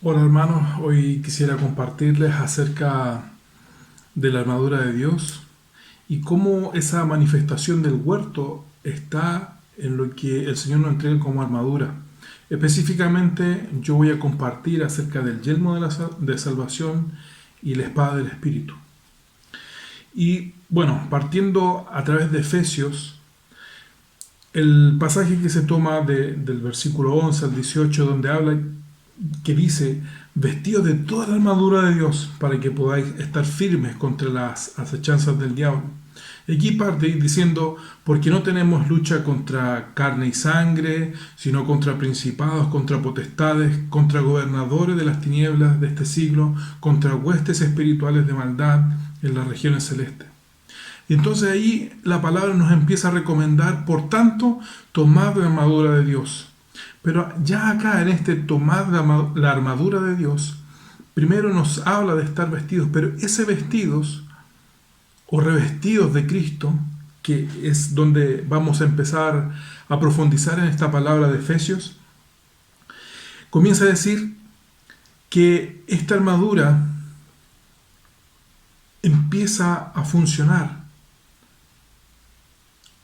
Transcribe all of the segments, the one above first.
Hola hermanos, hoy quisiera compartirles acerca de la armadura de Dios y cómo esa manifestación del huerto está en lo que el Señor nos entrega como armadura. Específicamente yo voy a compartir acerca del yelmo de salvación y la espada del Espíritu. Y bueno, partiendo a través de Efesios, el pasaje que se toma del versículo 11 al 18, donde habla que dice, vestidos de toda la armadura de Dios para que podáis estar firmes contra las acechanzas del diablo. Y aquí parte diciendo, porque no tenemos lucha contra carne y sangre, sino contra principados, contra potestades, contra gobernadores de las tinieblas de este siglo, contra huestes espirituales de maldad en las regiones celestes. Y entonces ahí la palabra nos empieza a recomendar, por tanto, tomad la armadura de Dios. Pero ya acá en este tomad la armadura de Dios, primero nos habla de estar vestidos, pero ese vestidos o revestidos de Cristo, que es donde vamos a empezar a profundizar en esta palabra de Efesios, comienza a decir que esta armadura empieza a funcionar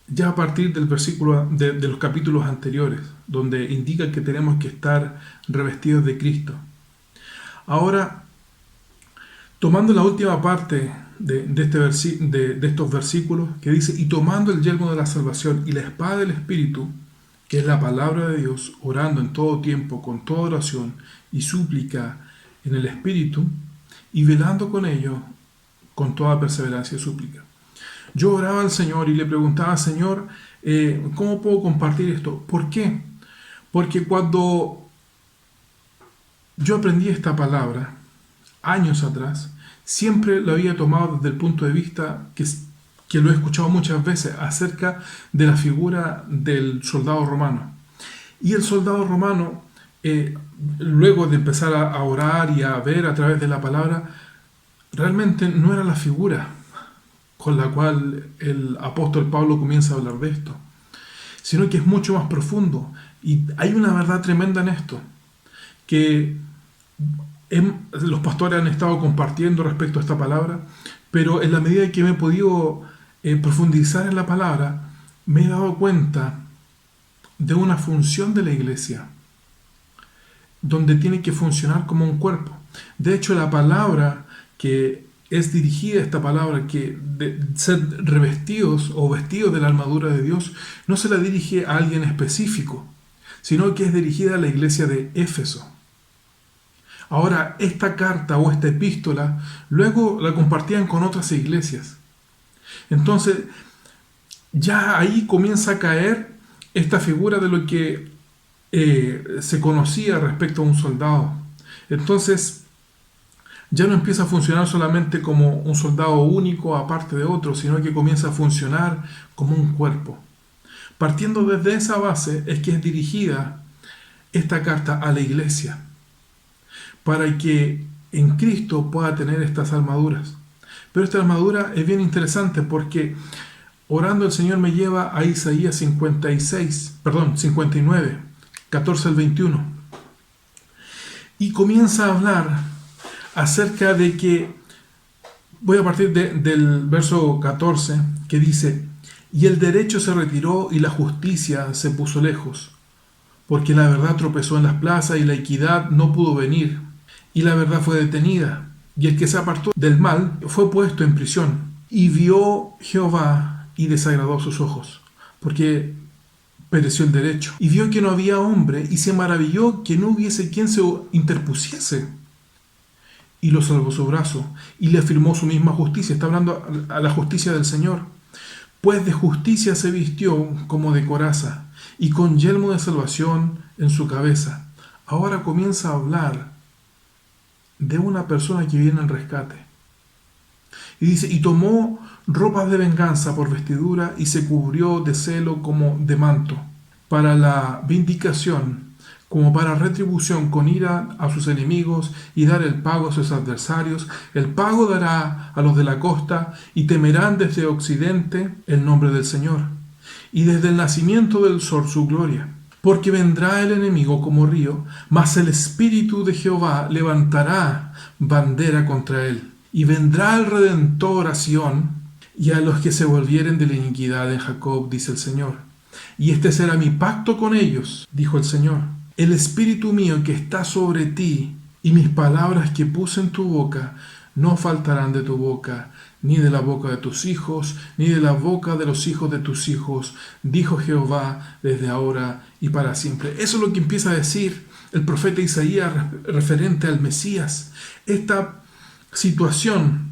ya a partir del versículo de los capítulos anteriores, donde indica que tenemos que estar revestidos de Cristo. Ahora, tomando la última parte de estos versículos, que dice, y tomando el yelmo de la salvación y la espada del Espíritu, que es la palabra de Dios, orando en todo tiempo, con toda oración y súplica en el Espíritu, y velando con ello, con toda perseverancia y súplica. Yo oraba al Señor y le preguntaba, Señor, ¿cómo puedo compartir esto? ¿Por qué? Porque cuando yo aprendí esta palabra, años atrás, siempre lo había tomado desde el punto de vista que lo he escuchado muchas veces acerca de la figura del soldado romano. Y el soldado romano, luego de empezar a orar y a ver a través de la palabra, realmente no era la figura con la cual el apóstol Pablo comienza a hablar de esto, sino que es mucho más profundo. Y hay una verdad tremenda en esto, que los pastores han estado compartiendo respecto a esta palabra, pero en la medida que me he podido profundizar en la palabra, me he dado cuenta de una función de la iglesia, donde tiene que funcionar como un cuerpo. De hecho, la palabra que es dirigida, esta palabra que de ser revestidos o vestidos de la armadura de Dios, no se la dirige a alguien específico, sino que es dirigida a la iglesia de Éfeso. Ahora, esta carta o esta epístola luego la compartían con otras iglesias. Entonces, ya ahí comienza a caer esta figura de lo que se conocía respecto a un soldado. Entonces, ya no empieza a funcionar solamente como un soldado único aparte de otro, sino que comienza a funcionar como un cuerpo. Partiendo desde esa base es que es dirigida esta carta a la iglesia, para que en Cristo pueda tener estas armaduras. Pero esta armadura es bien interesante porque orando el Señor me lleva a Isaías 59, 14 al 21. Y comienza a hablar acerca de que, voy a partir del verso 14, que dice, y el derecho se retiró y la justicia se puso lejos, porque la verdad tropezó en las plazas y la equidad no pudo venir, y la verdad fue detenida, y el que se apartó del mal fue puesto en prisión, y vio Jehová y desagradó sus ojos, porque pereció el derecho, y vio que no había hombre, y se maravilló que no hubiese quien se interpusiese, y lo salvó su brazo, y le afirmó su misma justicia. Está hablando a la justicia del Señor. Pues de justicia se vistió como de coraza, y con yelmo de salvación en su cabeza. Ahora comienza a hablar de una persona que viene en rescate. Y dice, y tomó ropas de venganza por vestidura, y se cubrió de celo como de manto, para la vindicación, como para retribución con ira a sus enemigos y dar el pago a sus adversarios. El pago dará a los de la costa y temerán desde occidente el nombre del Señor y desde el nacimiento del sol su gloria. Porque vendrá el enemigo como río, mas el Espíritu de Jehová levantará bandera contra él. Y vendrá el Redentor a Sión, y a los que se volvieren de la iniquidad en Jacob, dice el Señor. Y este será mi pacto con ellos, dijo el Señor. El Espíritu mío que está sobre ti, y mis palabras que puse en tu boca, no faltarán de tu boca, ni de la boca de tus hijos, ni de la boca de los hijos de tus hijos, dijo Jehová desde ahora y para siempre. Eso es lo que empieza a decir el profeta Isaías referente al Mesías. Esta situación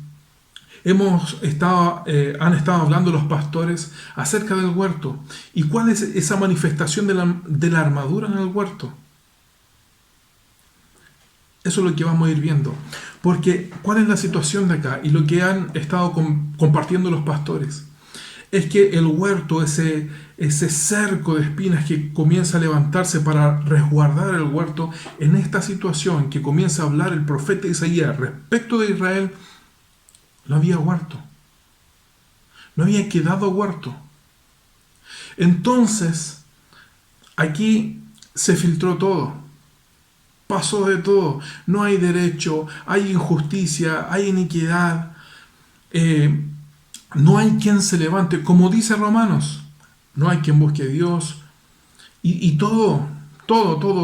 han estado hablando los pastores acerca del huerto. ¿Y cuál es esa manifestación de la armadura en el huerto? Eso es lo que vamos a ir viendo. Porque, ¿cuál es la situación de acá? Y lo que han estado compartiendo los pastores es que el huerto, ese cerco de espinas que comienza a levantarse para resguardar el huerto, en esta situación que comienza a hablar el profeta Isaías respecto de Israel, no había huerto. No había quedado huerto. Entonces, aquí se filtró todo. Pasó de todo. No hay derecho, hay injusticia, hay iniquidad. No hay quien se levante. Como dice Romanos, no hay quien busque a Dios. Y todo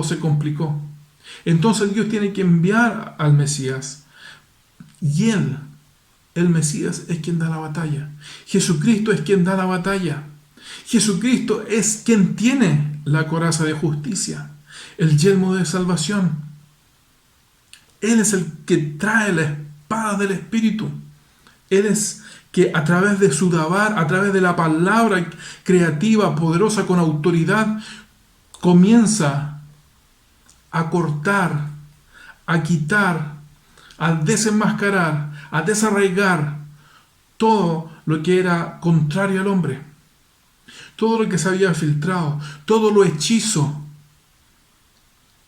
se complicó. Entonces Dios tiene que enviar al Mesías. Y el Mesías, es quien da la batalla. Jesucristo es quien da la batalla. Jesucristo es quien tiene la coraza de justicia, el yelmo de salvación. Él es el que trae la espada del Espíritu. Él es que a través de su dabar, a través de la palabra creativa, poderosa, con autoridad, comienza a cortar, a quitar, a desenmascarar, a desarraigar todo lo que era contrario al hombre. Todo lo que se había filtrado, todo lo hechizo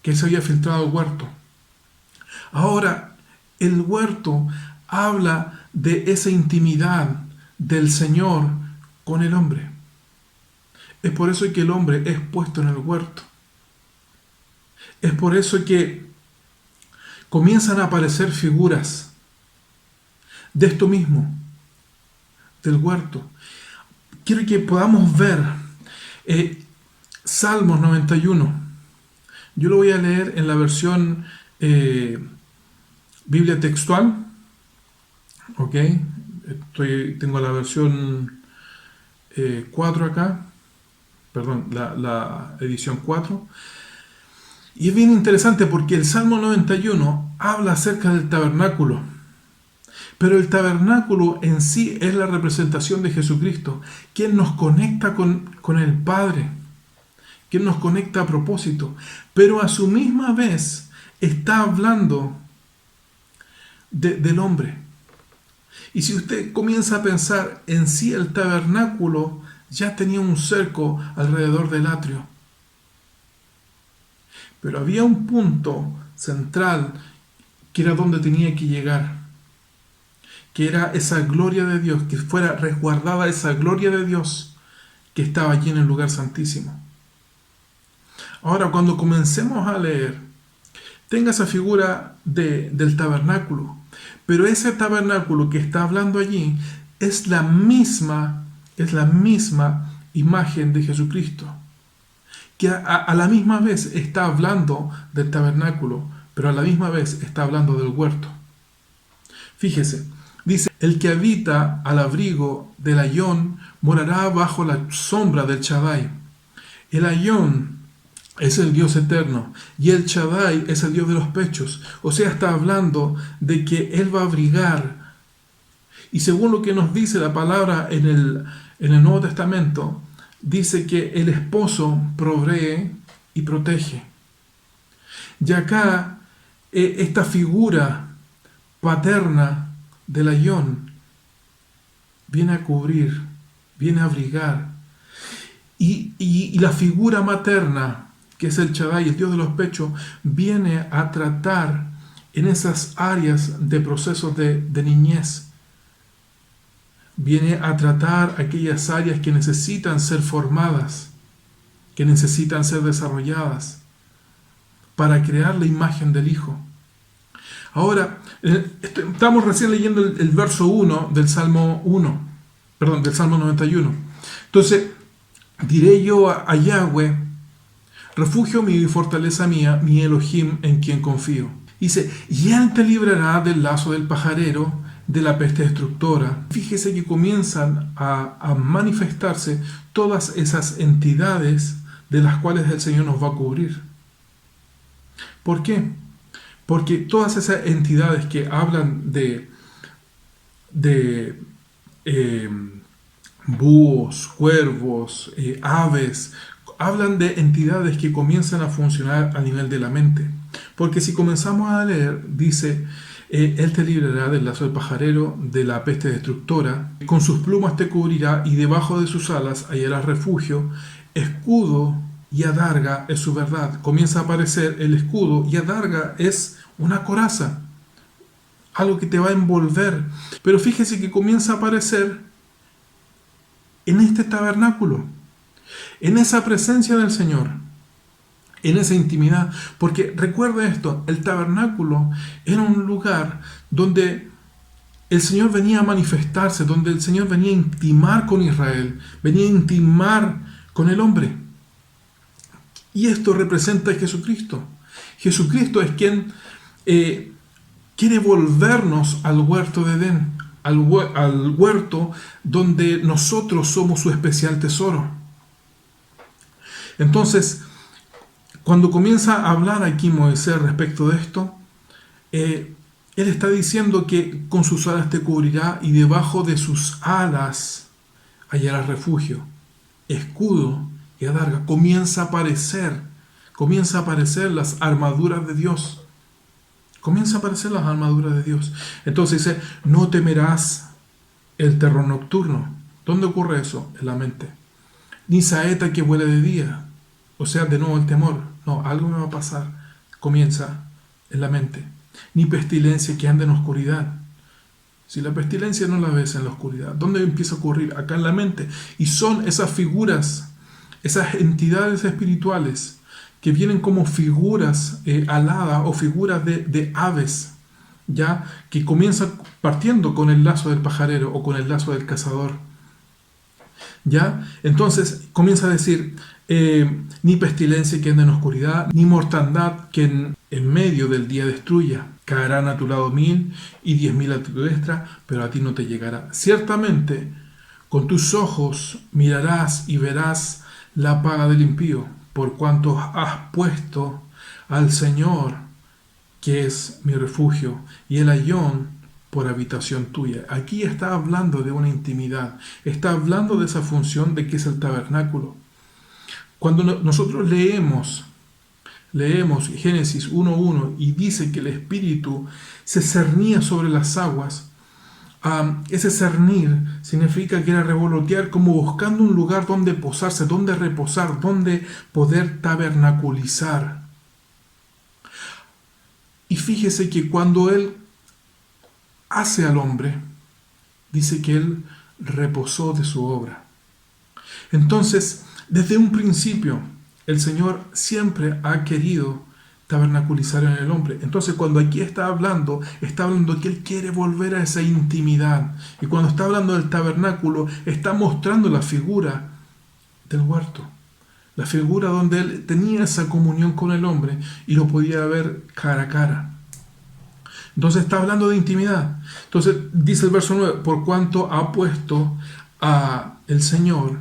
que se había filtrado al huerto. Ahora, el huerto habla de esa intimidad del Señor con el hombre. Es por eso que el hombre es puesto en el huerto. Es por eso que comienzan a aparecer figuras de esto mismo, del huerto. Quiero que podamos ver Salmos 91. Yo lo voy a leer en la versión Biblia textual. Ok, tengo la versión 4 acá, perdón, la edición 4. Y es bien interesante porque el Salmo 91 habla acerca del tabernáculo. Pero el tabernáculo en sí es la representación de Jesucristo, quien nos conecta con el Padre, quien nos conecta a propósito. Pero a su misma vez está hablando del hombre. Y si usted comienza a pensar en sí, el tabernáculo ya tenía un cerco alrededor del atrio. Pero había un punto central que era donde tenía que llegar, que era esa gloria de Dios, que fuera resguardada esa gloria de Dios que estaba allí en el lugar santísimo. Ahora, cuando comencemos a leer, tenga esa figura del tabernáculo, pero ese tabernáculo que está hablando allí es la misma imagen de Jesucristo, que a la misma vez está hablando del tabernáculo, pero a la misma vez está hablando del huerto. Fíjese, dice, el que habita al abrigo del Ayón morará bajo la sombra del Shaddai. El Ayón es el Dios eterno y el Shaddai es el Dios de los pechos. O sea, está hablando de que Él va a abrigar. Y según lo que nos dice la palabra en el Nuevo Testamento, dice que el esposo provee y protege. Y acá, esta figura paterna del Ayón viene a cubrir, viene a abrigar. Y la figura materna, que es el Shaddai, el Dios de los pechos, viene a tratar en esas áreas de procesos de niñez. Viene a tratar aquellas áreas que necesitan ser formadas. que necesitan ser desarrolladas para crear la imagen del Hijo. Ahora, estamos recién leyendo el verso 1 del Salmo 1, perdón, del Salmo 91. Entonces, diré yo a Yahweh, refugio mío y fortaleza mía, mi Elohim en quien confío. Dice, y Él te librará del lazo del pajarero, de la peste destructora. Fíjese que comienzan a manifestarse todas esas entidades de las cuales el Señor nos va a cubrir. ¿Por qué? Porque todas esas entidades que hablan de búhos, cuervos, aves, hablan de entidades que comienzan a funcionar a nivel de la mente. Porque si comenzamos a leer, dice, Él te librará del lazo del pajarero, de la peste destructora, con sus plumas te cubrirá y debajo de sus alas hallarás refugio, escudo y adarga es su verdad. Comienza a aparecer el escudo y adarga es una coraza, algo que te va a envolver. Pero fíjese que comienza a aparecer en este tabernáculo, en esa presencia del Señor, en esa intimidad. Porque recuerda esto, el tabernáculo era un lugar donde el Señor venía a manifestarse, donde el Señor venía a intimar con Israel, venía a intimar con el hombre. Y esto representa a Jesucristo. Jesucristo es quien quiere volvernos al huerto de Edén, al huerto donde nosotros somos su especial tesoro. Entonces, cuando comienza a hablar aquí Moisés respecto de esto, él está diciendo que con sus alas te cubrirá y debajo de sus alas hallarás refugio, escudo y adarga. Comienza a aparecer las armaduras de Dios. Comienza a aparecer las armaduras de Dios. Entonces dice, no temerás el terror nocturno. ¿Dónde ocurre eso? En la mente. Ni saeta que vuele de día. O sea, de nuevo el temor. No, algo me va a pasar. Comienza en la mente. Ni pestilencia que ande en oscuridad. Si la pestilencia no la ves en la oscuridad, ¿dónde empieza a ocurrir? Acá en la mente. Y son esas figuras, esas entidades espirituales que vienen como figuras aladas o figuras de aves, ya que comienzan partiendo con el lazo del pajarero o con el lazo del cazador. ¿Ya? Entonces comienza a decir, ni pestilencia que ande en oscuridad, ni mortandad que en medio del día destruya. Caerán a tu lado 1000 y 10.000 a tu diestra, pero a ti no te llegará. Ciertamente, con tus ojos mirarás y verás la paga del impío, por cuanto has puesto al Señor, que es mi refugio, y el ayón por habitación tuya. Aquí está hablando de una intimidad, está hablando de esa función de que es el tabernáculo. Cuando nosotros leemos Génesis 1.1 y dice que el Espíritu se cernía sobre las aguas, ese cernir significa que era revolotear como buscando un lugar donde posarse, donde reposar, donde poder tabernaculizar. Y fíjese que cuando Él hace al hombre, dice que Él reposó de su obra. Entonces, desde un principio, el Señor siempre ha querido tabernaculizar en el hombre. Entonces, cuando aquí está hablando que Él quiere volver a esa intimidad. Y cuando está hablando del tabernáculo, está mostrando la figura del huerto. La figura donde Él tenía esa comunión con el hombre y lo podía ver cara a cara. Entonces está hablando de intimidad. Entonces dice el verso 9, por cuanto ha puesto a el Señor,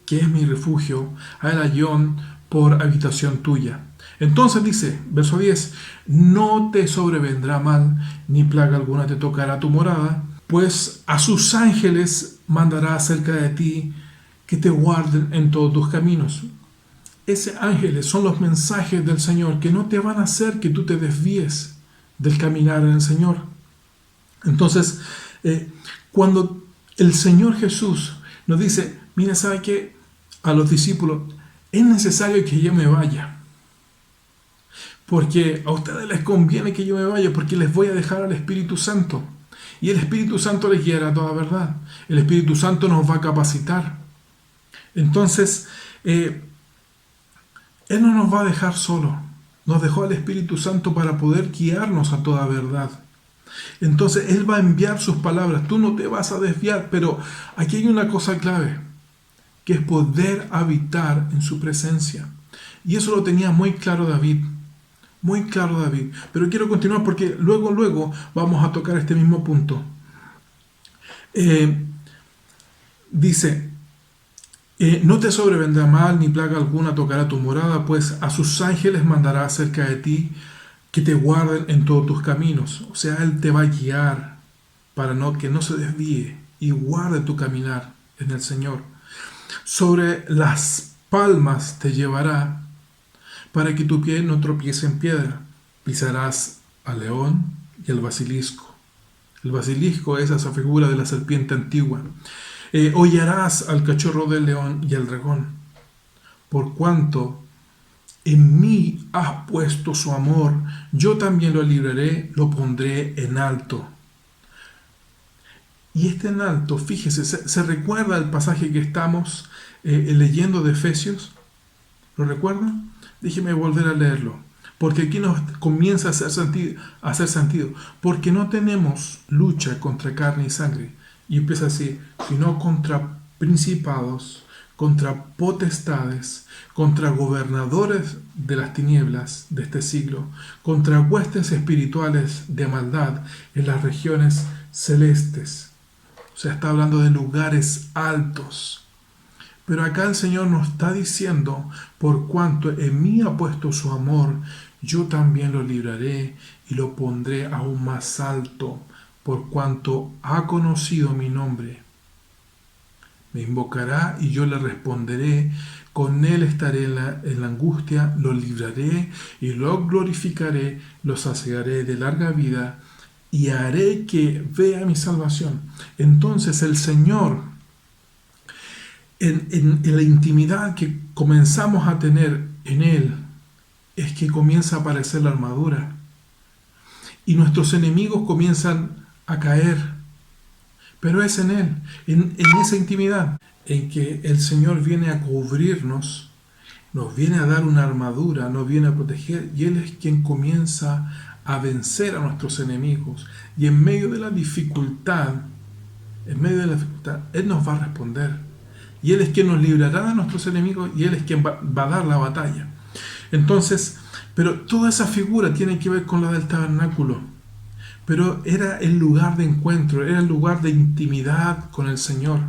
que es mi refugio, a el ayón por habitación tuya. Entonces dice, verso 10, no te sobrevendrá mal, ni plaga alguna te tocará tu morada, pues a sus ángeles mandará acerca de ti, que te guarden en todos tus caminos. Ese ángeles son los mensajes del Señor que no te van a hacer que tú te desvíes del caminar en el Señor. Entonces, cuando el Señor Jesús nos dice, mira, ¿sabe qué? A los discípulos, es necesario que yo me vaya. Porque a ustedes les conviene que yo me vaya, porque les voy a dejar al Espíritu Santo. Y el Espíritu Santo les guiará a toda verdad. El Espíritu Santo nos va a capacitar. Entonces, Él no nos va a dejar solo. Nos dejó al Espíritu Santo para poder guiarnos a toda verdad. Entonces Él va a enviar sus palabras. Tú no te vas a desviar, pero aquí hay una cosa clave, que es poder habitar en su presencia. Y eso lo tenía muy claro David. Muy claro David. Pero quiero continuar porque luego vamos a tocar este mismo punto. Dice, no te sobrevendrá mal ni plaga alguna tocará tu morada, pues a sus ángeles mandará cerca de ti que te guarden en todos tus caminos. O sea, Él te va a guiar para que no se desvíe y guarde tu caminar en el Señor. Sobre las palmas te llevará para que tu pie no tropiece en piedra. Pisarás al león y al basilisco. El basilisco es esa figura de la serpiente antigua. Hollarás al cachorro del león y al dragón. Por cuanto en mí has puesto su amor, yo también lo libraré, lo pondré en alto. Y este en alto, fíjese, ¿se recuerda el pasaje que estamos leyendo de Efesios? ¿Lo recuerdan? Déjeme volver a leerlo, porque aquí nos comienza a hacer sentido. Porque no tenemos lucha contra carne y sangre. Y empieza así, sino contra principados, contra potestades, contra gobernadores de las tinieblas de este siglo, contra huestes espirituales de maldad en las regiones celestes. O sea, está hablando de lugares altos. Pero acá el Señor nos está diciendo, por cuanto en mí ha puesto su amor, yo también lo libraré y lo pondré aún más alto, por cuanto ha conocido mi nombre. Me invocará y yo le responderé, con él estaré en la angustia, lo libraré y lo glorificaré, lo saciaré de larga vida y haré que vea mi salvación. Entonces el Señor, en la intimidad que comenzamos a tener en Él, es que comienza a aparecer la armadura y nuestros enemigos comienzan a caer. Pero es en Él, en esa intimidad, en que el Señor viene a cubrirnos, nos viene a dar una armadura, nos viene a proteger, y Él es quien comienza a vencer a nuestros enemigos. Y en medio de la dificultad, Él nos va a responder. Y Él es quien nos librará de nuestros enemigos, y Él es quien va a dar la batalla. Entonces, pero toda esa figura tiene que ver con la del tabernáculo. Pero era el lugar de encuentro, era el lugar de intimidad con el Señor.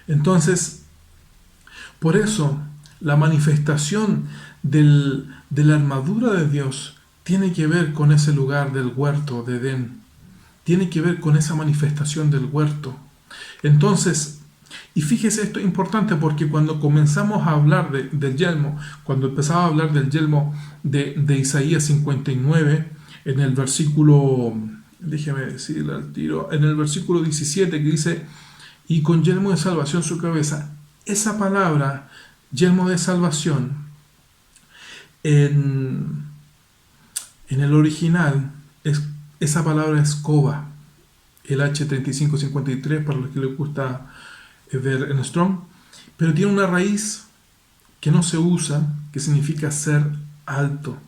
Entonces, por eso, la manifestación de la armadura de Dios tiene que ver con ese lugar del huerto de Edén. Tiene que ver con esa manifestación del huerto. Entonces, y fíjese, esto es importante porque cuando comenzamos a hablar del yelmo, cuando empezaba a hablar del yelmo de Isaías 59, en el versículo, déjeme decirle al tiro, en el versículo 17 que dice, y con yelmo de salvación su cabeza. Esa palabra, yelmo de salvación, en el original, esa palabra es coba, el H3553, para los que les gusta ver en Strong, pero tiene una raíz que no se usa, que significa ser alto.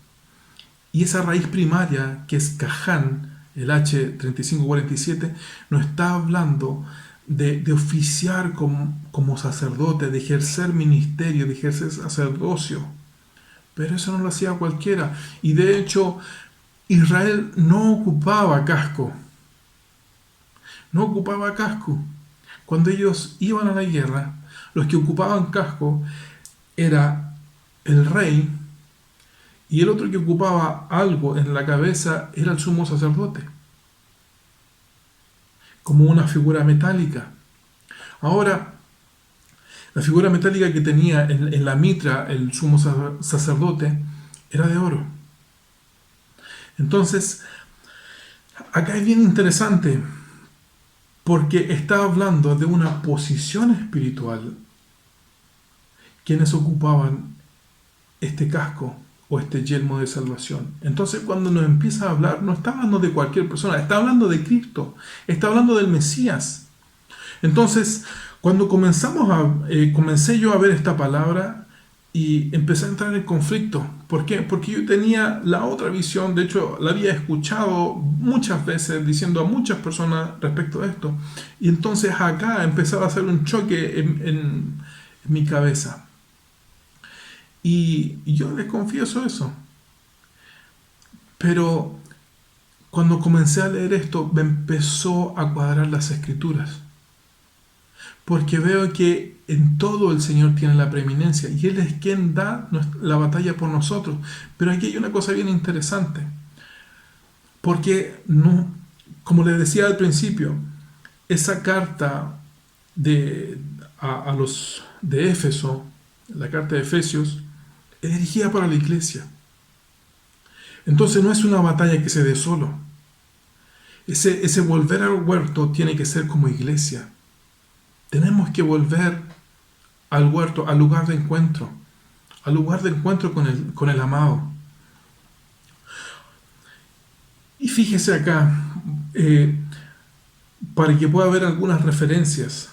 Y esa raíz primaria, que es Caján, el H3547, nos está hablando de oficiar como sacerdote, de ejercer ministerio, de ejercer sacerdocio. Pero eso no lo hacía cualquiera. Y de hecho, Israel no ocupaba casco. No ocupaba casco. Cuando ellos iban a la guerra, los que ocupaban casco era el rey, y el otro que ocupaba algo en la cabeza era el sumo sacerdote, como una figura metálica. Ahora, la figura metálica que tenía en la mitra el sumo sacerdote era de oro. Entonces, acá es bien interesante, porque está hablando de una posición espiritual. Quienes ocupaban este casco o este yelmo de salvación. Entonces, cuando nos empieza a hablar, no está hablando de cualquier persona, está hablando de Cristo, está hablando del Mesías. Entonces, cuando comencé yo a ver esta palabra, y empecé a entrar en conflicto. ¿Por qué? Porque yo tenía la otra visión, de hecho la había escuchado muchas veces diciendo a muchas personas respecto a esto. Y entonces acá empezaba a hacer un choque en mi cabeza. Y yo les confieso eso. Pero cuando comencé a leer esto, me empezó a cuadrar las escrituras. Porque veo que en todo el Señor tiene la preeminencia y Él es quien da la batalla por nosotros. Pero aquí hay una cosa bien interesante. Porque, no, como les decía al principio, esa carta a los de Éfeso, la carta de Efesios, es dirigida para la iglesia. Entonces no es una batalla que se dé solo. Ese volver al huerto tiene que ser como iglesia. Tenemos que volver al huerto, al lugar de encuentro con el amado. Y fíjese acá, para que pueda haber algunas referencias.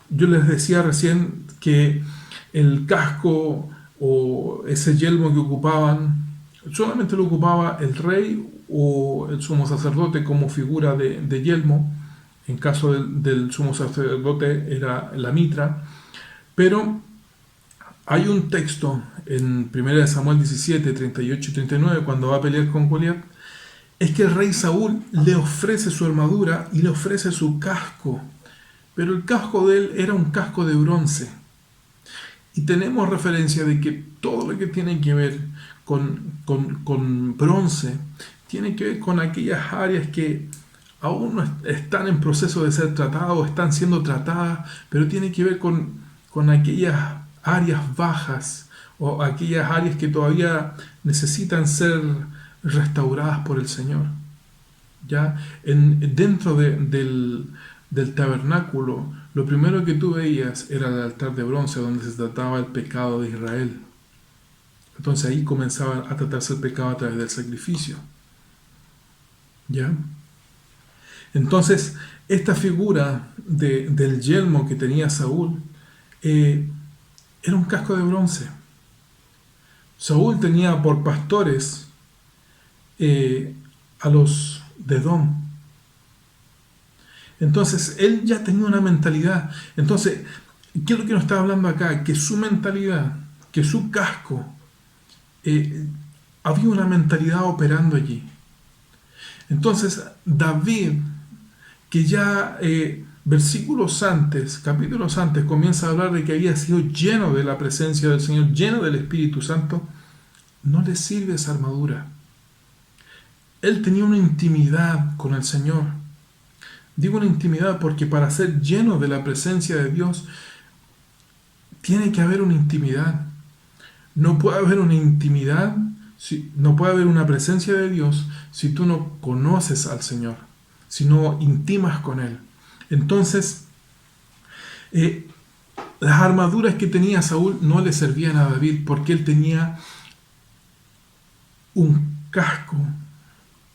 Yo les decía recién que el casco o ese yelmo que ocupaban, solamente lo ocupaba el rey o el sumo sacerdote como figura de yelmo. En caso del sumo sacerdote era la mitra. Pero hay un texto en 1 Samuel 17, 38 y 39, cuando va a pelear con Goliat, es que el rey Saúl le ofrece su armadura y le ofrece su casco. Pero el casco de él era un casco de bronce. Y tenemos referencia de que todo lo que tiene que ver con bronce tiene que ver con aquellas áreas que aún no están en proceso de ser tratadas o están siendo tratadas, pero tiene que ver con aquellas áreas bajas o aquellas áreas que todavía necesitan ser restauradas por el Señor. ¿Ya? Dentro del tabernáculo, lo primero que tú veías era el altar de bronce donde se trataba el pecado de Israel. Entonces ahí comenzaba a tratarse el pecado a través del sacrificio. ¿Ya? Entonces, esta figura del yelmo que tenía Saúl era un casco de bronce. Saúl tenía por pastores a los de Edom. Entonces, él ya tenía una mentalidad. Entonces, ¿qué es lo que nos está hablando acá? Que su mentalidad, que su casco, había una mentalidad operando allí. Entonces, David, que ya versículos antes, capítulos antes, comienza a hablar de que había sido lleno de la presencia del Señor, lleno del Espíritu Santo, no le sirve esa armadura. Él tenía una intimidad con el Señor. Digo una intimidad porque para ser lleno de la presencia de Dios, tiene que haber una intimidad. No puede haber una intimidad, no puede haber una presencia de Dios si tú no conoces al Señor, si no intimas con Él. Entonces, las armaduras que tenía Saúl no le servían a David porque él tenía un casco,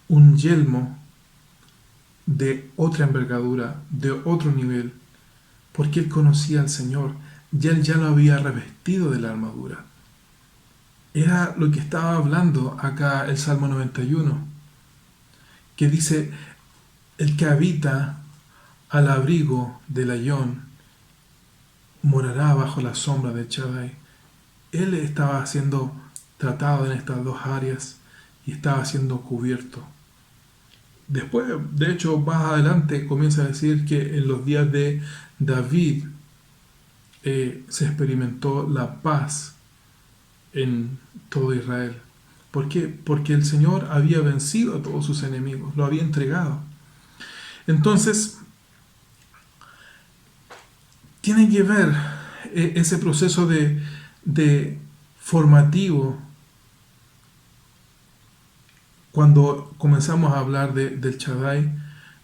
un yelmo de otra envergadura, de otro nivel, porque él conocía al Señor, él ya lo había revestido de la armadura. Era lo que estaba hablando acá el Salmo 91, que dice, el que habita al abrigo del Ayón morará bajo la sombra de Shaddai. Él estaba siendo tratado en estas dos áreas y estaba siendo cubierto. Después, de hecho, más adelante comienza a decir que en los días de David se experimentó la paz en todo Israel. ¿Por qué? Porque el Señor había vencido a todos sus enemigos, lo había entregado. Entonces, tiene que ver ese proceso de formativo cuando comenzamos a hablar del Shaddai,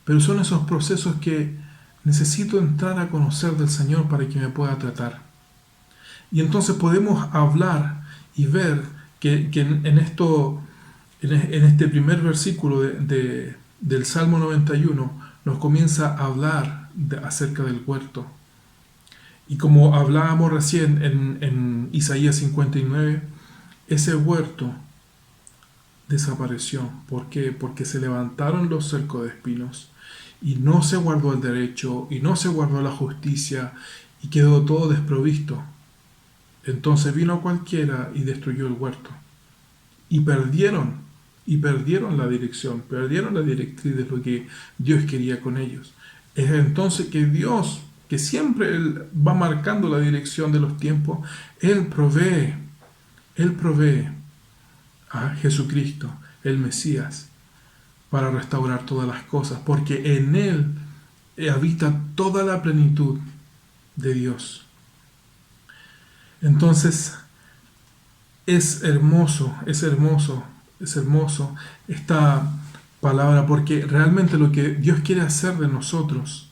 pero son esos procesos que necesito entrar a conocer del Señor para que me pueda tratar. Y entonces podemos hablar y ver que en este primer versículo del Salmo 91 nos comienza a hablar acerca del huerto. Y como hablábamos recién en Isaías 59, ese huerto desapareció. ¿Por qué? Porque se levantaron los cercos de espinos y no se guardó el derecho y no se guardó la justicia y quedó todo desprovisto. Entonces vino cualquiera y destruyó el huerto. Y perdieron la dirección, perdieron la directriz de lo que Dios quería con ellos. Es entonces que Dios, que siempre Él va marcando la dirección de los tiempos, Él provee a Jesucristo, el Mesías, para restaurar todas las cosas, porque en Él habita toda la plenitud de Dios. Entonces, es hermoso esta palabra, porque realmente lo que Dios quiere hacer de nosotros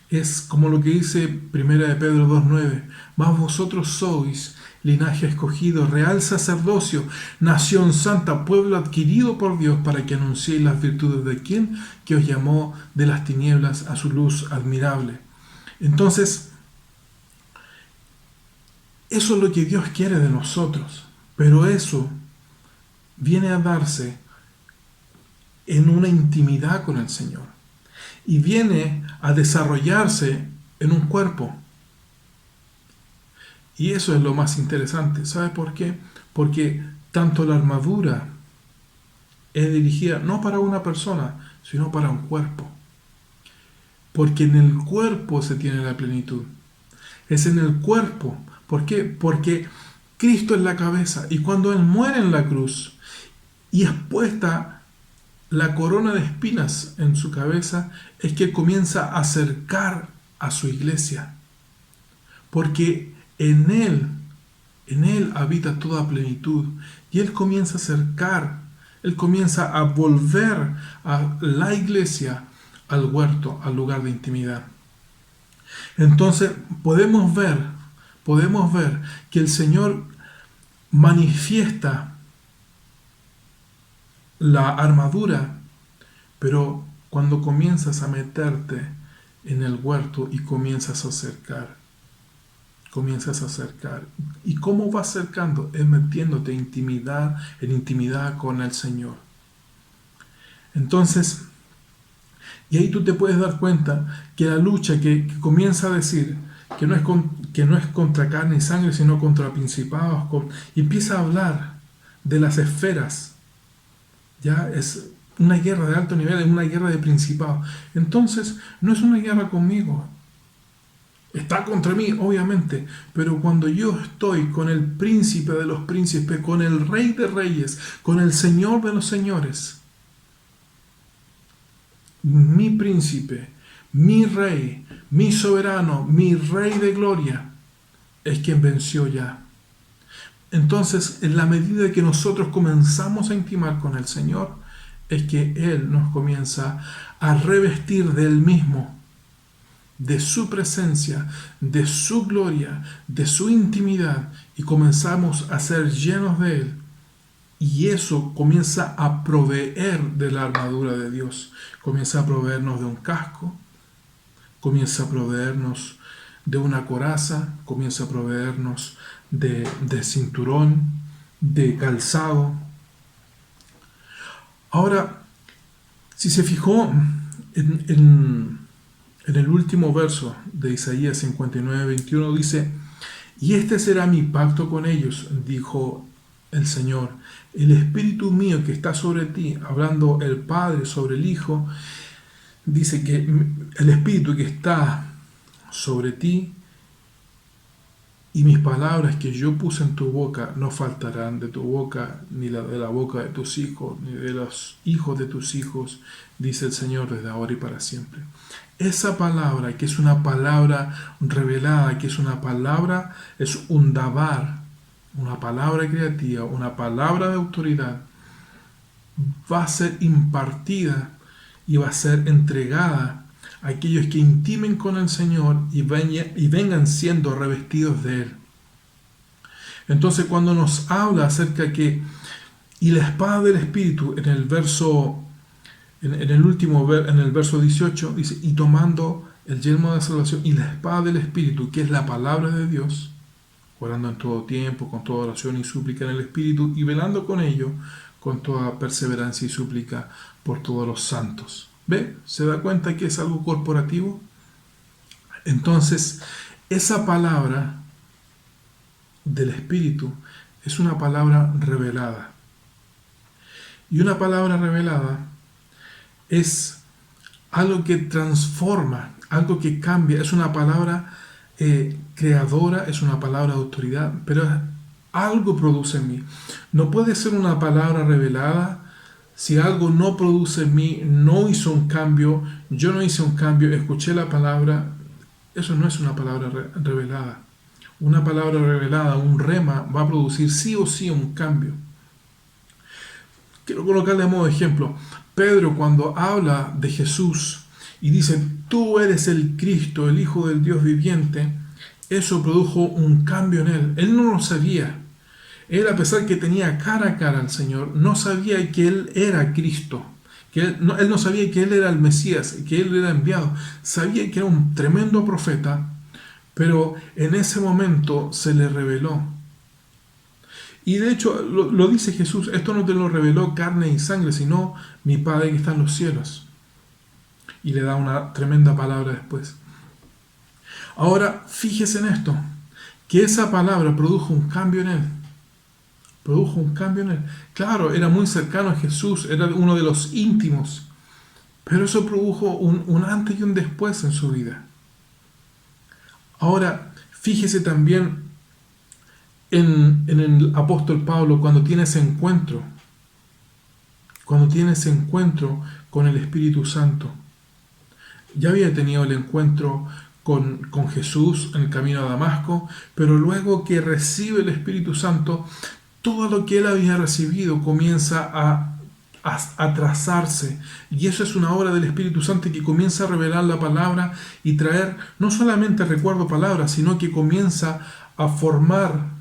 es como lo que dice 1 de Pedro 2:9, mas vosotros sois linaje escogido, real sacerdocio, nación santa, pueblo adquirido por Dios, para que anunciéis las virtudes de quien que os llamó de las tinieblas a su luz admirable. Entonces, eso es lo que Dios quiere de nosotros, pero eso viene a darse en una intimidad con el Señor y viene a desarrollarse en un cuerpo. Y eso es lo más interesante. ¿Sabe por qué? Porque tanto la armadura es dirigida no para una persona, sino para un cuerpo. Porque en el cuerpo se tiene la plenitud. Es en el cuerpo. ¿Por qué? Porque Cristo es la cabeza. Y cuando Él muere en la cruz y es puesta la corona de espinas en su cabeza, es que comienza a acercar a su iglesia. Porque en Él habita toda plenitud. Y Él comienza a acercar, Él comienza a volver a la iglesia al huerto, al lugar de intimidad. Entonces podemos ver que el Señor manifiesta la armadura, pero cuando comienzas a meterte en el huerto y comienzas a acercar. ¿Y cómo vas acercando? Es metiéndote en intimidad con el Señor. Entonces, y ahí tú te puedes dar cuenta que la lucha que comienza a decir que no es contra carne y sangre, sino contra principados, y empieza a hablar de las esferas. Ya es una guerra de alto nivel, es una guerra de principados. Entonces, no es una guerra conmigo. Está contra mí, obviamente, pero cuando yo estoy con el príncipe de los príncipes, con el rey de reyes, con el señor de los señores, mi príncipe, mi rey, mi soberano, mi rey de gloria, es quien venció ya. Entonces, en la medida que nosotros comenzamos a intimar con el Señor, es que Él nos comienza a revestir de Él mismo, de su presencia, de su gloria, de su intimidad, y comenzamos a ser llenos de Él. Y eso comienza a proveer de la armadura de Dios. Comienza a proveernos de un casco, comienza a proveernos de una coraza, comienza a proveernos de cinturón, de calzado. Ahora, si se fijó en el último verso de Isaías 59:21, dice: y este será mi pacto con ellos, dijo el Señor, el Espíritu mío que está sobre ti, hablando el Padre sobre el Hijo, dice que el Espíritu que está sobre ti y mis palabras que yo puse en tu boca no faltarán de tu boca, ni de la boca de tus hijos, ni de los hijos de tus hijos, dice el Señor desde ahora y para siempre. Esa palabra, que es una palabra revelada, que es una palabra, es un dabar, una palabra creativa, una palabra de autoridad, va a ser impartida y va a ser entregada a aquellos que intimen con el Señor y vengan siendo revestidos de Él. Entonces, cuando nos habla acerca que y la espada del Espíritu, en el verso 18, dice: y tomando el yelmo de salvación y la espada del Espíritu, que es la palabra de Dios, orando en todo tiempo, con toda oración y súplica en el Espíritu, y velando con ello, con toda perseverancia y súplica por todos los santos. ¿Ve? ¿Se da cuenta que es algo corporativo? Entonces, esa palabra del Espíritu es una palabra revelada. Y una palabra revelada es algo que transforma, algo que cambia, es una palabra creadora, es una palabra de autoridad, pero algo produce en mí. No puede ser una palabra revelada si algo no produce en mí, no hizo un cambio, yo no hice un cambio, escuché la palabra, eso no es una palabra revelada. Una palabra revelada, un rema, va a producir sí o sí un cambio. Quiero colocarle a modo de ejemplo. Pedro, cuando habla de Jesús y dice, tú eres el Cristo, el Hijo del Dios viviente, eso produjo un cambio en él. Él no lo sabía. Él, a pesar que tenía cara a cara al Señor, no sabía que él era Cristo. Que él no sabía que él era el Mesías, que él era enviado. Sabía que era un tremendo profeta, pero en ese momento se le reveló. Y de hecho lo dice Jesús, esto no te lo reveló carne y sangre, sino mi Padre que está en los cielos. Y le da una tremenda palabra después. Ahora, fíjese en esto, que esa palabra produjo un cambio en él. Produjo un cambio en él. Claro, era muy cercano a Jesús, era uno de los íntimos, pero eso produjo un antes y un después en su vida. Ahora, fíjese también en el apóstol Pablo cuando tiene ese encuentro con el Espíritu Santo. Ya había tenido el encuentro con Jesús en el camino a Damasco, pero luego que recibe el Espíritu Santo, todo lo que él había recibido comienza a trazarse. Y eso es una obra del Espíritu Santo que comienza a revelar la palabra y traer no solamente recuerdo palabras, sino que comienza a formar,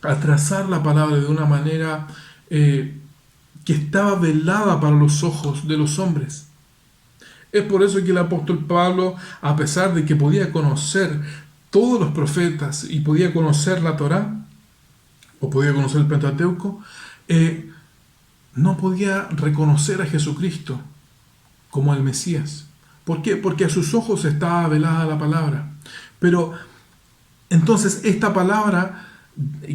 a trazar la palabra de una manera que estaba velada para los ojos de los hombres. Es por eso que el apóstol Pablo, a pesar de que podía conocer todos los profetas y podía conocer la Torá, o podía conocer el Pentateuco, no podía reconocer a Jesucristo como el Mesías. ¿Por qué? Porque a sus ojos estaba velada la palabra. Pero entonces esta palabra,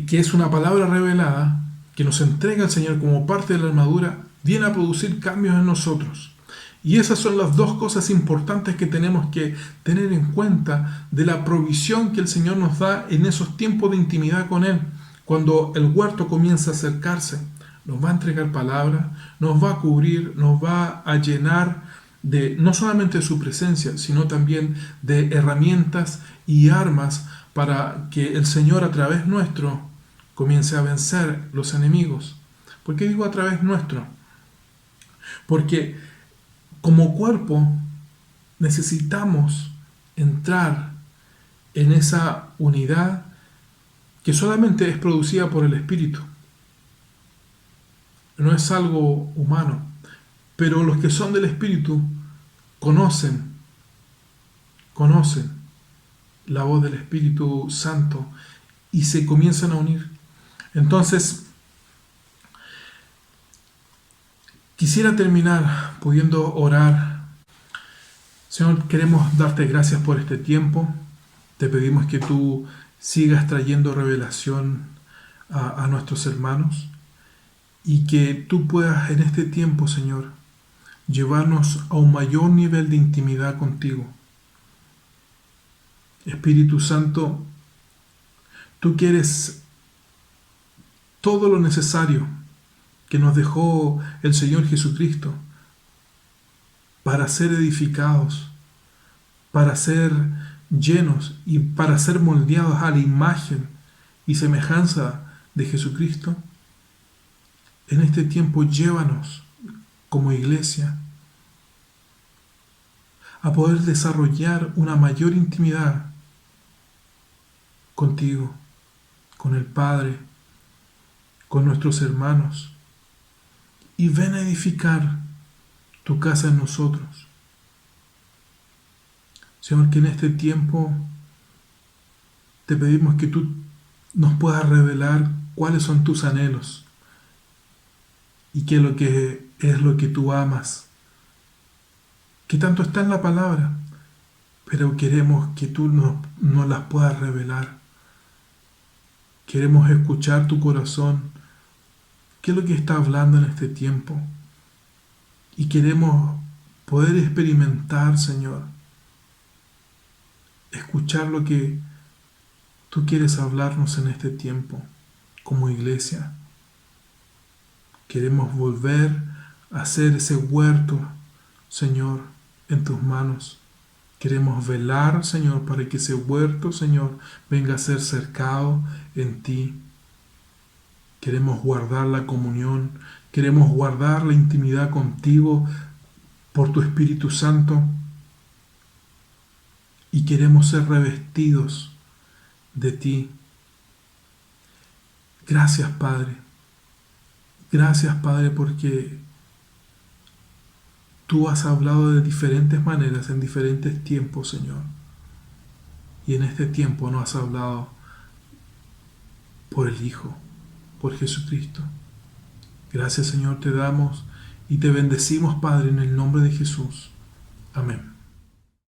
que es una palabra revelada, que nos entrega el Señor como parte de la armadura, viene a producir cambios en nosotros. Y esas son las dos cosas importantes que tenemos que tener en cuenta de la provisión que el Señor nos da en esos tiempos de intimidad con Él. Cuando el huerto comienza a acercarse, nos va a entregar palabra, nos va a cubrir, nos va a llenar de no solamente de su presencia, sino también de herramientas y armas para que el Señor a través nuestro comience a vencer los enemigos. ¿Por qué digo a través nuestro? Porque como cuerpo necesitamos entrar en esa unidad que solamente es producida por el Espíritu. No es algo humano. Pero los que son del Espíritu conocen la voz del Espíritu Santo y se comienzan a unir. Entonces, quisiera terminar pudiendo orar. Señor, queremos darte gracias por este tiempo. Te pedimos que tú sigas trayendo revelación a nuestros hermanos y que tú puedas en este tiempo, Señor, llevarnos a un mayor nivel de intimidad contigo. Espíritu Santo, tú quieres todo lo necesario que nos dejó el Señor Jesucristo para ser edificados, para ser llenos y para ser moldeados a la imagen y semejanza de Jesucristo. En este tiempo llévanos como iglesia a poder desarrollar una mayor intimidad contigo, con el Padre, con nuestros hermanos, y ven a edificar tu casa en nosotros. Señor, que en este tiempo te pedimos que tú nos puedas revelar cuáles son tus anhelos y qué es lo que tú amas, que tanto está en la palabra, pero queremos que tú nos las puedas revelar. Queremos escuchar tu corazón, qué es lo que está hablando en este tiempo. Y queremos poder experimentar, Señor, escuchar lo que tú quieres hablarnos en este tiempo como iglesia. Queremos volver a hacer ese huerto, Señor, en tus manos. Queremos velar, Señor, para que ese huerto, Señor, venga a ser cercado en ti. Queremos guardar la comunión, queremos guardar la intimidad contigo por tu Espíritu Santo y queremos ser revestidos de ti. Gracias, Padre. Gracias, Padre, porque tú has hablado de diferentes maneras en diferentes tiempos, Señor. Y en este tiempo nos has hablado por el Hijo, por Jesucristo. Gracias, Señor, te damos y te bendecimos, Padre, en el nombre de Jesús. Amén.